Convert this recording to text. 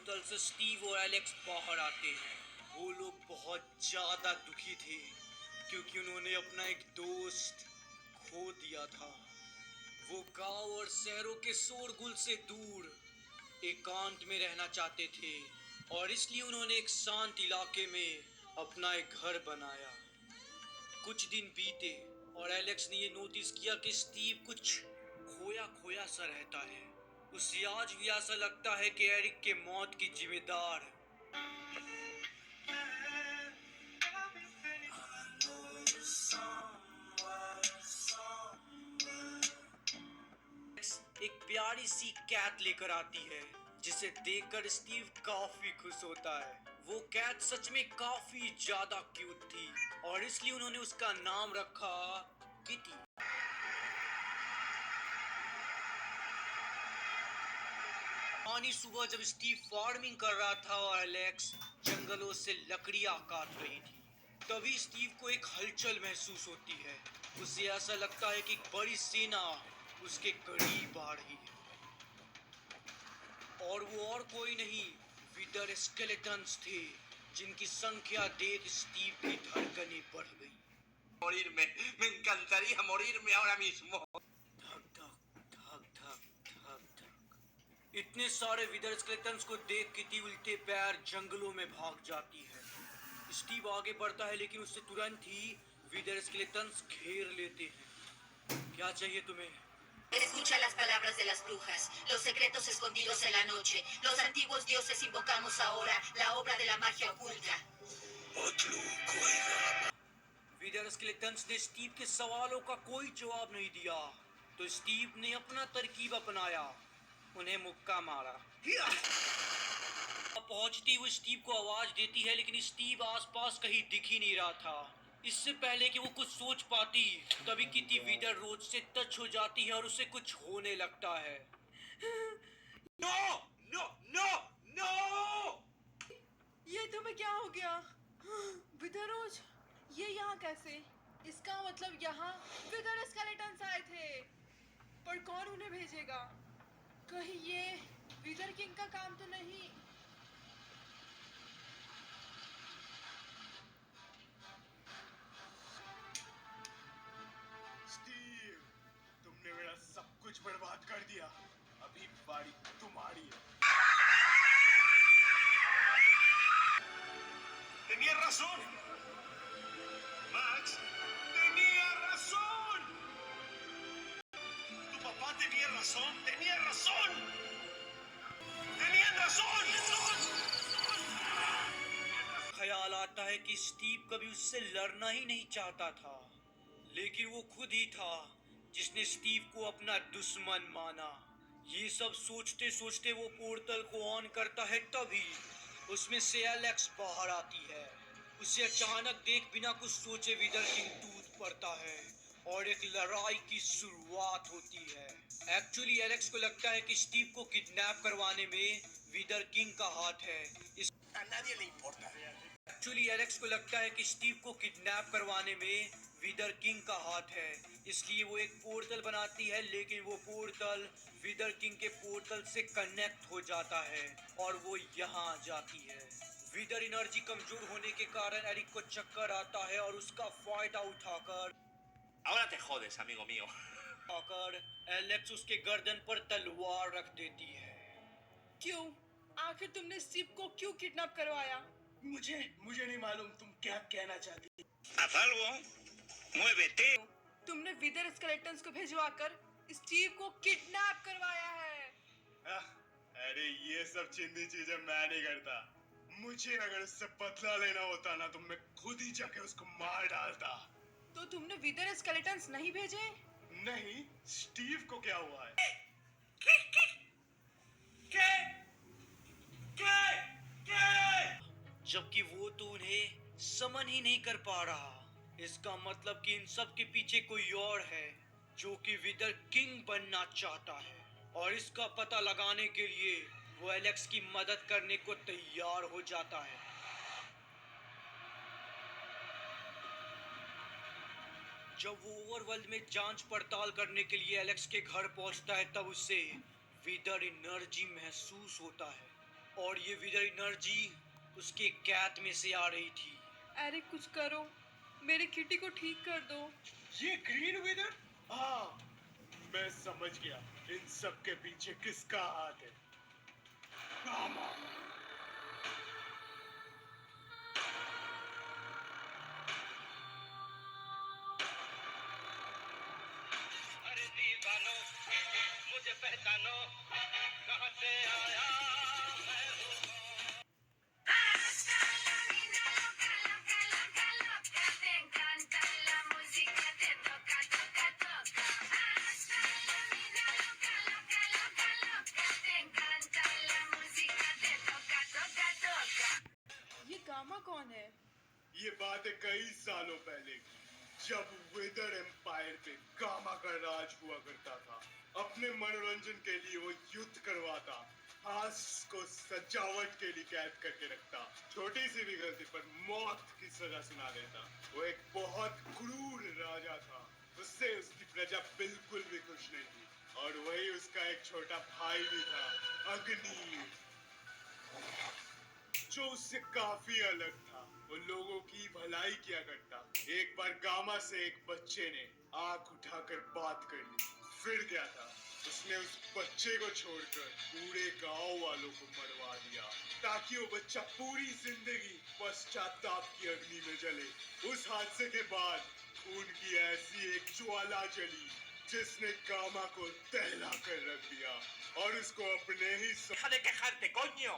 Portal से Steve और Alex बाहर आते हैं। वो लोग बहुत ज्यादा दुखी थे क्योंकि उन्होंने अपना एक दोस्त खो दिया था। वो गांव और शहरों के शोरगुल से दूर एकांत में रहना चाहते थे और इसलिए उन्होंने एक शांत इलाके में अपना एक घर बनाया। कुछ दिन बीते और एलेक्स ने ये नोटिस किया कि स्टीव कुछ खोया खोया सा रहता है। उसे आज भी ऐसा लगता है कि एरिक के मौत की जिम्मेदार एक प्यारी सी कैट लेकर आती है जिसे देखकर स्टीव काफी खुश होता है। वो कैट सच में काफी ज्यादा क्यूट थी और इसलिए उन्होंने उसका नाम रखा किटी। पानी सुबह जब स्टीव फार्मिंग कर रहा था और एलेक्स जंगलों से लकड़ियां काट रही थी, तभी स्टीव को एक हलचल महसूस होती है। उसे ऐसा लगता है कि एक बड़ी सेना उसके करीब आ रही है और वो और कोई नहीं विदर स्केलेटन्स थे जिनकी संख्या देख स्टीव की धड़कनें बढ़ गई। Morirme, me encantaría morirme ahora mismo. धक धक धक धक धक धक। इतने सारे विदर स्केलेटन्स को देख किटी उल्टे पैर जंगलों में भाग जाती है। स्टीव आगे बढ़ता है लेकिन उससे तुरंत ही विदर स्केलेटन्स घेर लेते हैं। क्या चाहिए तुम्हें? Escucha las palabras de las brujas, los secretos escondidos en la noche. Los antiguos dioses invocamos ahora la obra de la magia oculta. Wither skeletons ने स्टीव के सवालों का कोई जवाब नहीं दिया, तो स्टीव ने अपना तरकीब अपनाया, उन्हें मुक्का मारा। पहुंचती हुई स्टीव को आवाज देती है लेकिन स्टीव आसपास कहीं दिख ही नहीं रहा था। इससे पहले कि वो कुछ सोच पाती तभी किटी विदर रोज से टच हो जाती है और उसे कुछ होने लगता है। No, no, no, no. ये तुम्हें क्या हो गया? विदरोज, ये यहाँ कैसे? इसका मतलब यहाँ विदर स्केलेटन्स आए थे, पर कौन उन्हें भेजेगा? कहीं ये विदर किंग का काम तो नहीं? स्टीव, तुमने मेरा सब कुछ बर्बाद कर दिया। अभी बारी तुम्हारी है। Tenía razón. Max, tenía razón. Tu papá tenía razón, tenía razón. Tenían razón. ख्याल आता है कि स्टीव कभी उससे लड़ना ही नहीं चाहता था, लेकिन वो खुद ही था जिसने स्टीव को अपना दुश्मन माना। ये सब सोचते सोचते वो पोर्टल को ऑन करता है, तभी उसमें से एलेक्स बाहर आती है। उसे अचानक देख बिना कुछ सोचे विदर किंग टूट पड़ता है और एक लड़ाई की शुरुआत होती है। एक्चुअली एलेक्स को लगता है कि स्टीव को किडनैप करवाने में विदर किंग का हाथ है। A nadie le importa. Actually Alex को लगता है कि स्टीव को किडनैप करवाने में विदर किंग का हाथ है, इसलिए वो एक पोर्टल बनाती है, लेकिन वो पोर्टल विदर किंग के पोर्टल से कनेक्ट हो जाता है और वो यहाँ आ जाती है। विदर एनर्जी कमजोर होने के कारण एरिक को चक्कर आता है और उसका फायदा उठाकर Ahora te jodes, amigo mío. Alex उसके गर्दन पर तलवार रख देती है। क्यों? आखिर तुमने स्टीव को क्यों किडनैप करवाया? मुझे नहीं मालूम तुम क्या कहना चाहती। Haz algo. Muévete. तुमने विदर स्केलेटन्स को भिजवाकर स्टीव को किडनैप करवाया है। अरे ये सब चिंदी चीजें मैं नहीं करता। मुझे अगर उससे बदला लेना होता ना तो मैं खुद ही जाके उसको मार डालता। तो तुमने विदर स्केलेटन्स नहीं भेजे? नहीं, स्टीव को क्या हुआ है? जबकि वो तो उन्हें समन ही नहीं कर पा रहा। इसका मतलब कि इन सब के पीछे कोई और है जो कि विदर किंग बनना चाहता है और इसका पता लगाने के लिए वो एलेक्स की मदद करने को तैयार हो जाता है। जब वो ओवरवर्ल्ड में जांच पड़ताल करने के लिए एलेक्स के घर पहुंचता है तब उसे विदर एनर्जी महसूस होता है। और ये विदर एनर्जी उसके कैद में से आ रही थी। एरिक कुछ करो, मेरे किटी को ठीक कर दो। ये ग्रीन विदर? हाँ, मैं समझ गया इन सब के पीछे किसका हाथ है। गामा। अरे दीवानो, मुझे पहचानो, कहाँ से आया मैं हूँ। ये गामा कौन है? ये बात है कई सालों पहले की, जब विदर एम्पायर पे गामा का राज हुआ करता था। अपने मनोरंजन के लिए वो युद्ध करवाता, हास को सजावट के लिए कैद करके रखता, छोटी सी भी गलती पर मौत की सजा सुना देता। वो एक बहुत क्रूर राजा था, उससे उसकी प्रजा बिल्कुल भी खुश नहीं थी। और वही उसका एक छोटा भाई भी था, अग्नि, जो उससे काफी अलग था। वो लोगों की भलाई किया करता। एक बार गामा से एक बच्चे ने आंख उठाकर बात कर ली। फिर क्या था, उसने उस बच्चे को छोड़कर पूरे गांव वालों को मरवा दिया, ताकि वो बच्चा पूरी जिंदगी पश्चाताप की अग्नि में जले। उस हादसे के बाद खून की ऐसी एक ज्वाला जली जिसने गामा को दहला कर रख दिया और उसको अपने ही Deja de quejarte, coño.